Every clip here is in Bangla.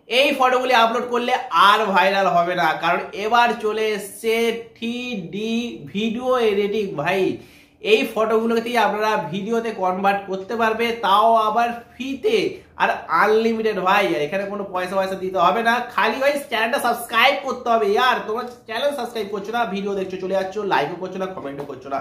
এই ফটোগুলি আপলোড করলে আর ভাইরাল হবে না, কারণ এবার চলে এসছে 3D ভিডিও এডিটিং। ভাই এই ফটোগুলোকে দিয়ে আপনারা ভিডিওতে কনভার্ট করতে পারবে, তাও আবার ফ্রিতে আর আনলিমিটেড। ভাই এখানে কোনো পয়সা দিতে হবে না, খালি ভাই চ্যানেলটা সাবস্ক্রাইব করতে হবে। ইয়ার তোমরা চ্যানেল সাবস্ক্রাইব করছো না, ভিডিও দেখছো চলে যাচ্ছ, লাইকও করছো না, কমেন্টও করছো না,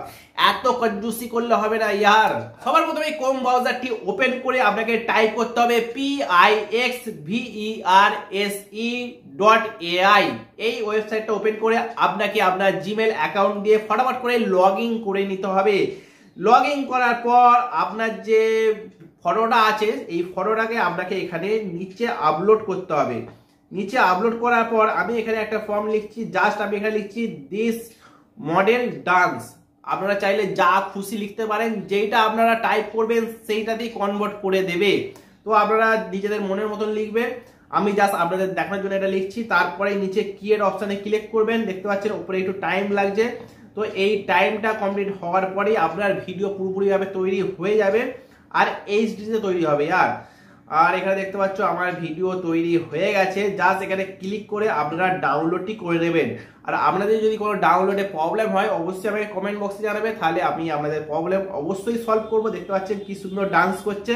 এত কঞ্জুসি করলে হবে না ইয়ার। সবার প্রথমে ক্রোম ব্রাউজারটি ওপেন করে আপনাকে টাইপ করতে হবে pixverse.ai। এই ওয়েবসাইটটা ওপেন করে আপনাকে আপনার জিমেল অ্যাকাউন্ট দিয়ে ফটাফট করে লগ ইন করে নিতে হবে। লগ ইন করার পর আপনার যে ফটোটা আছে এই ফটোটাকে আপনাকে এখানে নিচে আপলোড করতে হবে। নিচে আপলোড করার পর আমি এখানে একটা ফর্ম লিখছি, জাস্ট আমি এখানে লিখছি দিস মডেল ডান্স। আপনারা চাইলে যা খুশি লিখতে পারেন, যেইটা আপনারা টাইপ করবেন সেইটাতেই কনভার্ট করে দেবে। তো আপনারা নিজেদের মনের মতন লিখবেন, আমি জাস্ট আপনাদের দেখানোর জন্য এটা লিখছি। তারপরে নিচে ক্রিয়েট অপশানে ক্লিক করবেন, দেখতে পাচ্ছেন উপরে একটু টাইম লাগছে। তো এই টাইমটা কমপ্লিট হওয়ার পরেই আপনার ভিডিও পুরোপুরিভাবে তৈরি হয়ে যাবে আর এইচডিতে তৈরি হবে। আর এখানে দেখতে পাচ্ছ আমার ভিডিও তৈরি হয়ে গেছে। জাস্ট এখানে ক্লিক করে আপনারা ডাউনলোডটি করে নেবেন। আর আপনাদের যদি কোনো ডাউনলোডে প্রবলেম হয় অবশ্যই আমাকে কমেন্ট বক্সে জানাবে, তাহলে আমি আপনাদের প্রবলেম অবশ্যই সলভ করবো। দেখতে পাচ্ছেন কি সুন্দর ডান্স করছে।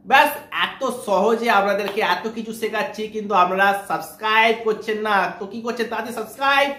ব্যাস এত সহজে আপনাদেরকে এত কিছু শেখাচ্ছি, কিন্তু আপনারা সাবস্ক্রাইব করছেন না। তো কি করছেন, তাতে সাবস্ক্রাইব